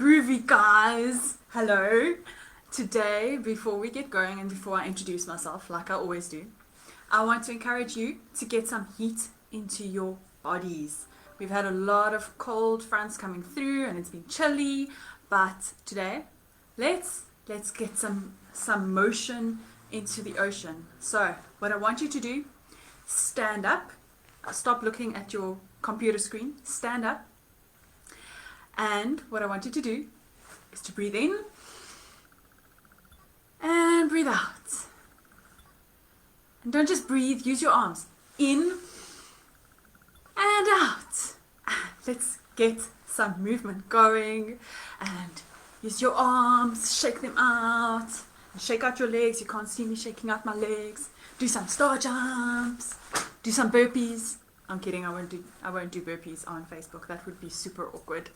Groovy guys, hello. Today, before we get going and before I introduce myself like I always do, I want to encourage you to get some heat into your bodies. We've had a lot of cold fronts coming through and it's been chilly, but today let's get some motion into the ocean. So what I want you to do, stand up, stop looking at your computer screen, stand up. And what I want you to do is to breathe in and breathe out. And don't just breathe, use your arms. In and out. Let's get some movement going. And use your arms, shake them out. And shake out your legs. You can't see me shaking out my legs. Do some star jumps. Do some burpees. I'm kidding, I won't do burpees on Facebook. That would be super awkward.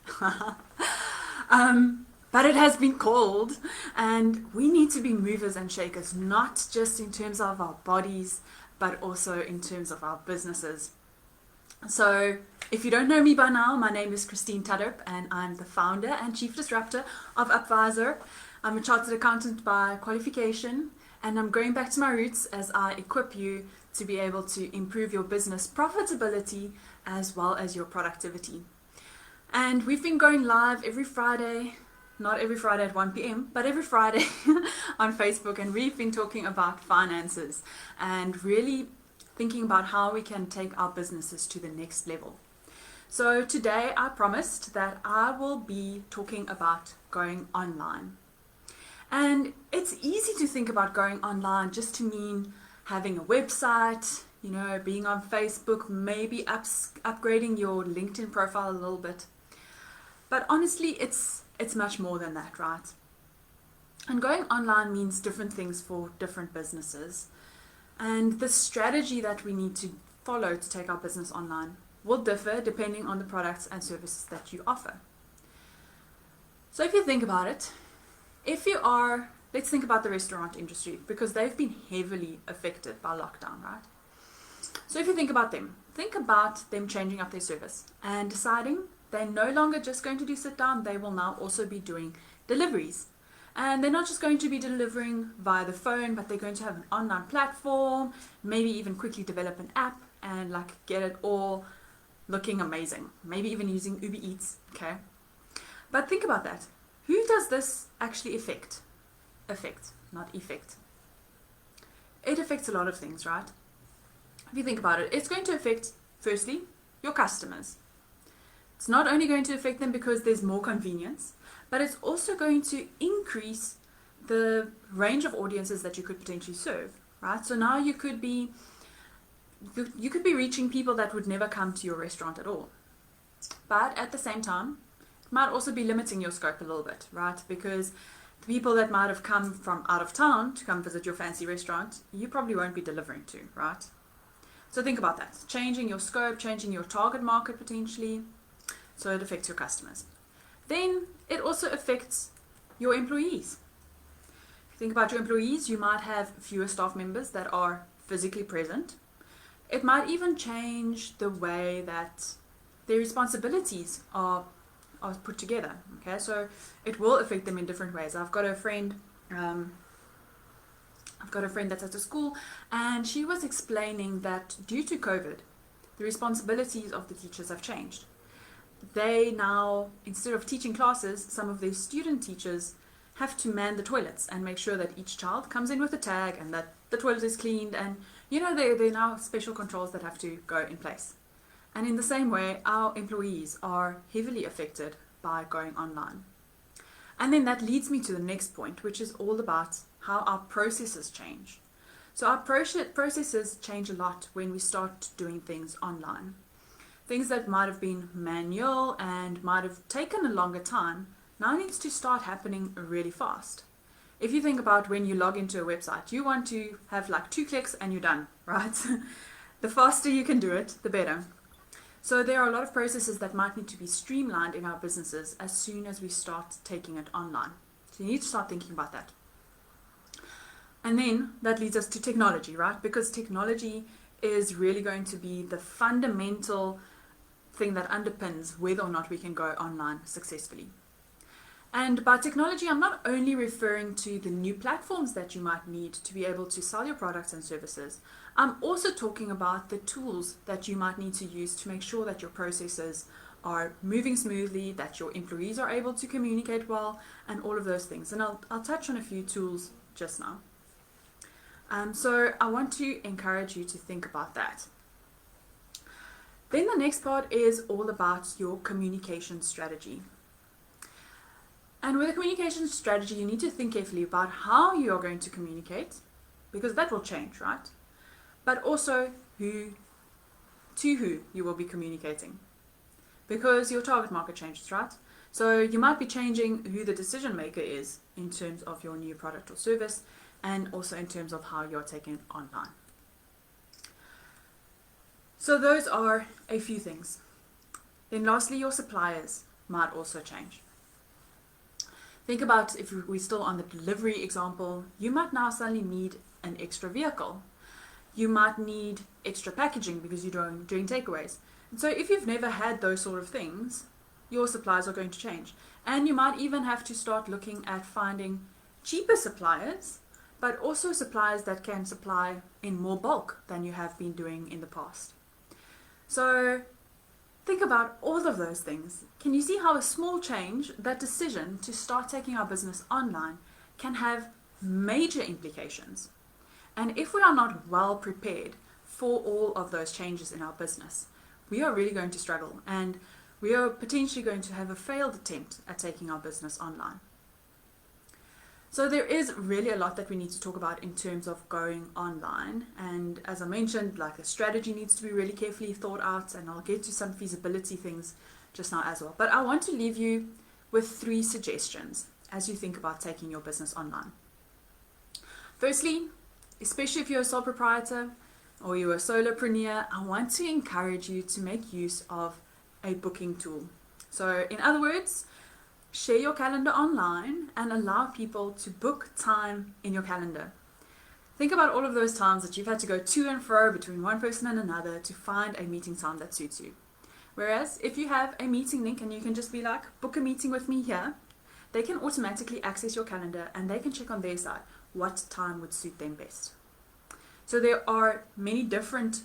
But it has been cold and we need to be movers and shakers, not just in terms of our bodies, but also in terms of our businesses. So if you don't know me by now, my name is Christine Tudderp and I'm the founder and chief disruptor of UPvisor. I'm a chartered accountant by qualification and I'm going back to my roots as I equip you to be able to improve your business profitability as well as your productivity. And we've been going live every Friday, not every Friday at 1 p.m., but every Friday on Facebook, and we've been talking about finances and really thinking about how we can take our businesses to the next level. So today I promised that I will be talking about going online. And it's easy to think about going online just to mean having a website, being on Facebook, maybe upgrading your LinkedIn profile a little bit. But honestly, it's much more than that, right? And going online means different things for different businesses. And the strategy that we need to follow to take our business online will differ depending on the products and services that you offer. So if you think about it, let's think about the restaurant industry because they've been heavily affected by lockdown, right? So if you think about them changing up their service and deciding they're no longer just going to do sit down, they will now also be doing deliveries. And they're not just going to be delivering via the phone, but they're going to have an online platform, maybe even quickly develop an app and get it all looking amazing. Maybe even using Uber Eats, okay? But think about that. Who does this actually affect? Not effect. It affects a lot of things, right? If you think about it, it's going to affect, firstly, your customers. It's not only going to affect them because there's more convenience, but it's also going to increase the range of audiences that you could potentially serve, right? So now you could be reaching people that would never come to your restaurant at all. But at the same time, it might also be limiting your scope a little bit, right? Because the people that might have come from out of town to come visit your fancy restaurant, you probably won't be delivering to, right? So think about that. Changing your scope, changing your target market potentially, so it affects your customers. Then it also affects your employees. If you think about your employees, you might have fewer staff members that are physically present. It might even change the way that their responsibilities are put together. Okay, so it will affect them in different ways. I've got a friend that's at a school, and she was explaining that due to COVID, the responsibilities of the teachers have changed. They now, instead of teaching classes, some of their student teachers have to man the toilets and make sure that each child comes in with a tag and that the toilet is cleaned, and there are now special controls that have to go in place. And in the same way, our employees are heavily affected by going online. And then that leads me to the next point, which is all about how our processes change. So our processes change a lot when we start doing things online. Things that might have been manual and might have taken a longer time now needs to start happening really fast. If you think about when you log into a website, you want to have 2 clicks and you're done, right? The faster you can do it, the better. So there are a lot of processes that might need to be streamlined in our businesses as soon as we start taking it online. So you need to start thinking about that. And then that leads us to technology, right? Because technology is really going to be the fundamental thing that underpins whether or not we can go online successfully. And by technology, I'm not only referring to the new platforms that you might need to be able to sell your products and services. I'm also talking about the tools that you might need to use to make sure that your processes are moving smoothly, that your employees are able to communicate well, and all of those things. And I'll touch on a few tools just now. So I want to encourage you to think about that. Then the next part is all about your communication strategy. And with a communication strategy, you need to think carefully about how you are going to communicate, because that will change, right? But also to who you will be communicating, because your target market changes, right? So you might be changing who the decision maker is in terms of your new product or service, and also in terms of how you're taking it online. So those are a few things. Then lastly, your suppliers might also change. Think about, if we're still on the delivery example, you might now suddenly need an extra vehicle. You might need extra packaging because you're doing takeaways. And so if you've never had those sort of things, your suppliers are going to change. And you might even have to start looking at finding cheaper suppliers, but also suppliers that can supply in more bulk than you have been doing in the past. So think about all of those things. Can you see how a small change, that decision to start taking our business online, can have major implications? And if we are not well prepared for all of those changes in our business, we are really going to struggle, and we are potentially going to have a failed attempt at taking our business online. So there is really a lot that we need to talk about in terms of going online. And as I mentioned, like, the strategy needs to be really carefully thought out, and I'll get to some feasibility things just now as well. But I want to leave you with 3 suggestions as you think about taking your business online. Firstly, especially if you're a sole proprietor or you're a solopreneur, I want to encourage you to make use of a booking tool. So in other words, share your calendar online and allow people to book time in your calendar. Think about all of those times that you've had to go to and fro between one person and another to find a meeting time that suits you. Whereas if you have a meeting link and you can just be like, book a meeting with me here, they can automatically access your calendar and they can check on their side what time would suit them best. So there are many different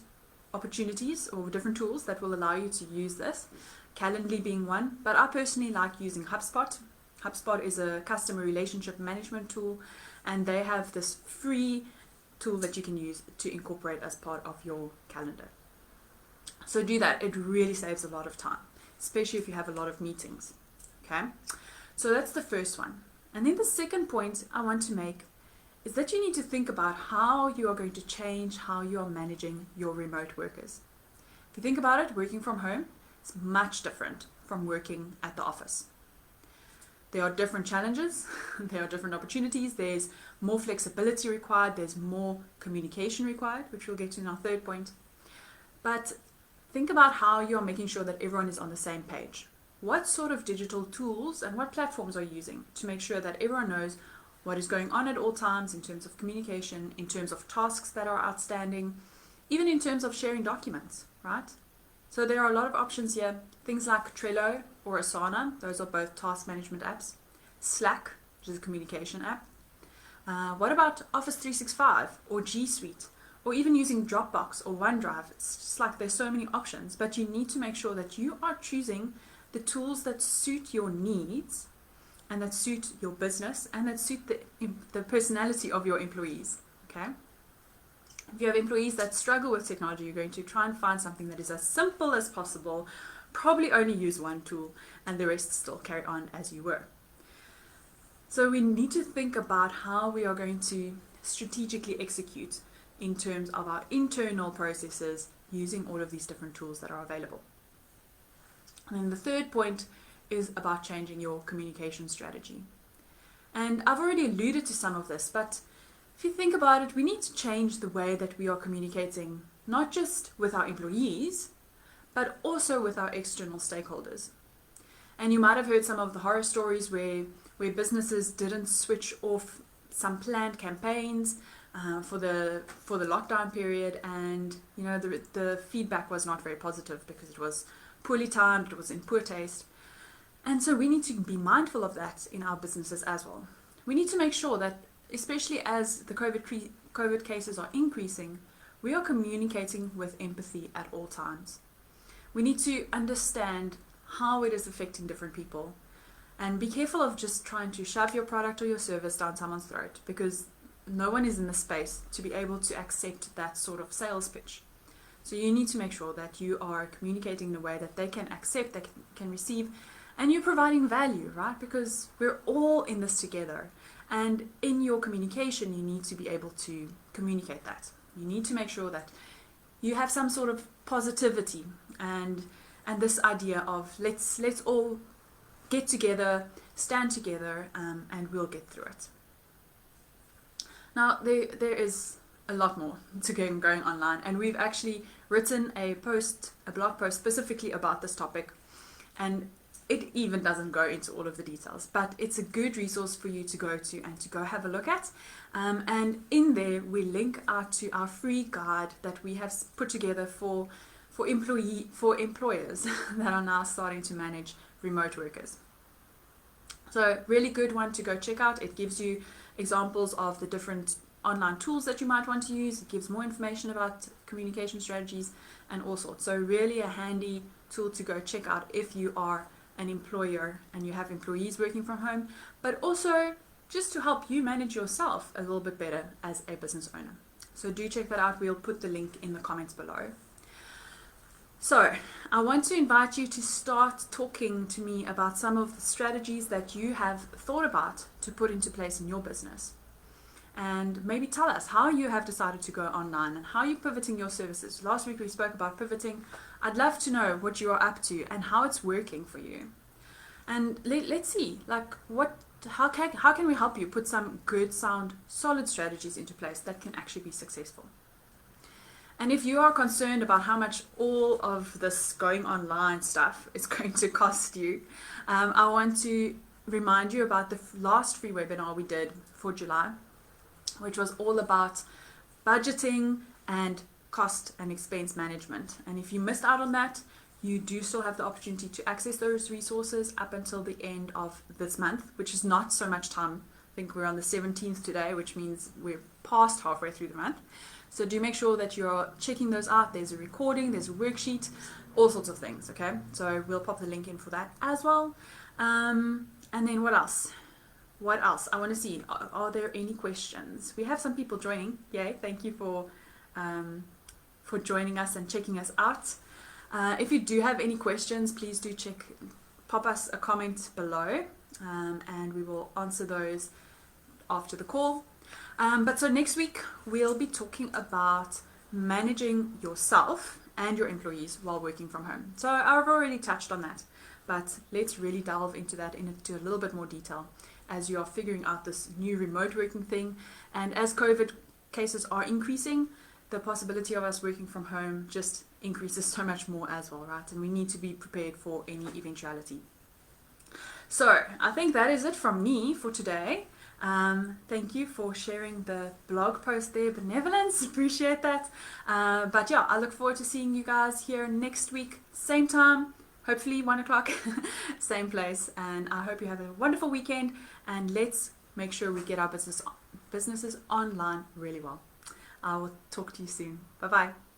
opportunities or different tools that will allow you to use this, Calendly being one, but I personally like using HubSpot. HubSpot is a customer relationship management tool, and they have this free tool that you can use to incorporate as part of your calendar. So do that. It really saves a lot of time, especially if you have a lot of meetings. Okay, so that's the first one. And then the second point I want to make is that you need to think about how you are going to change how you are managing your remote workers. If you think about it, working from home is much different from working at the office. There are different challenges, there are different opportunities, there's more flexibility required, there's more communication required, which we'll get to in our third point. But think about how you are making sure that everyone is on the same page. What sort of digital tools and what platforms are you using to make sure that everyone knows what is going on at all times in terms of communication, in terms of tasks that are outstanding, even in terms of sharing documents, right? So there are a lot of options here. Things like Trello or Asana, those are both task management apps. Slack, which is a communication app. What about Office 365 or G Suite, or even using Dropbox or OneDrive? It's just like there's so many options, but you need to make sure that you are choosing the tools that suit your needs and that suit your business and that suit the personality of your employees, okay? If you have employees that struggle with technology, you're going to try and find something that is as simple as possible, probably only use one tool, and the rest still carry on as you were. So we need to think about how we are going to strategically execute in terms of our internal processes using all of these different tools that are available. And then the third point is about changing your communication strategy. And I've already alluded to some of this, but if you think about it, we need to change the way that we are communicating, not just with our employees, but also with our external stakeholders. And you might have heard some of the horror stories where businesses didn't switch off some planned campaigns for the lockdown period, and you know the feedback was not very positive because it was poorly timed, it was in poor taste. And so we need to be mindful of that in our businesses as well. We need to make sure that, especially as the COVID cases are increasing, we are communicating with empathy at all times. We need to understand how it is affecting different people, and be careful of just trying to shove your product or your service down someone's throat, because no one is in the space to be able to accept that sort of sales pitch. So you need to make sure that you are communicating in a way that they can accept, they can receive, and you're providing value, right? Because we're all in this together. And in your communication, you need to be able to communicate that. You need to make sure that you have some sort of positivity and this idea of let's all get together, stand together, and we'll get through it. Now, there is a lot more to going online, and we've actually written a blog post specifically about this topic, and it even doesn't go into all of the details, but it's a good resource for you to go to and to go have a look at. And in there, we link out to our free guide that we have put together for employers that are now starting to manage remote workers. So really good one to go check out. It gives you examples of the different online tools that you might want to use. It gives more information about communication strategies and all sorts. So really a handy tool to go check out if you are an employer and you have employees working from home, but also just to help you manage yourself a little bit better as a business owner. So do check that out. We'll put the link in the comments below. So I want to invite you to start talking to me about some of the strategies that you have thought about to put into place in your business. And maybe tell us how you have decided to go online and how you're pivoting your services. Last week we spoke about pivoting. I'd love to know what you are up to and how it's working for you. And let's see, how can we help you put some good, sound, solid strategies into place that can actually be successful. And if you are concerned about how much all of this going online stuff is going to cost you, I want to remind you about the last free webinar we did for July, which was all about budgeting and cost and expense management. And if you missed out on that, you do still have the opportunity to access those resources up until the end of this month, which is not so much time. I think we're on the 17th today, which means we're past halfway through the month. So do make sure that you're checking those out. There's a recording, there's a worksheet, all sorts of things, okay? So we'll pop the link in for that as well. And then what else? What else? I want to see, are there any questions? We have some people joining. Yay, thank you for joining us and checking us out. If you do have any questions, please do pop us a comment below, and we will answer those after the call. But so next week, we'll be talking about managing yourself and your employees while working from home. So I've already touched on that, but let's really delve into that into a little bit more detail as you are figuring out this new remote working thing. And as COVID cases are increasing, the possibility of us working from home just increases so much more as well, right? And we need to be prepared for any eventuality. So I think that is it from me for today. Thank you for sharing the blog post there, Benevolence. Appreciate that. But yeah, I look forward to seeing you guys here next week, same time, hopefully 1 o'clock, same place. And I hope you have a wonderful weekend, and let's make sure we get our businesses online really well. I will talk to you soon. Bye bye.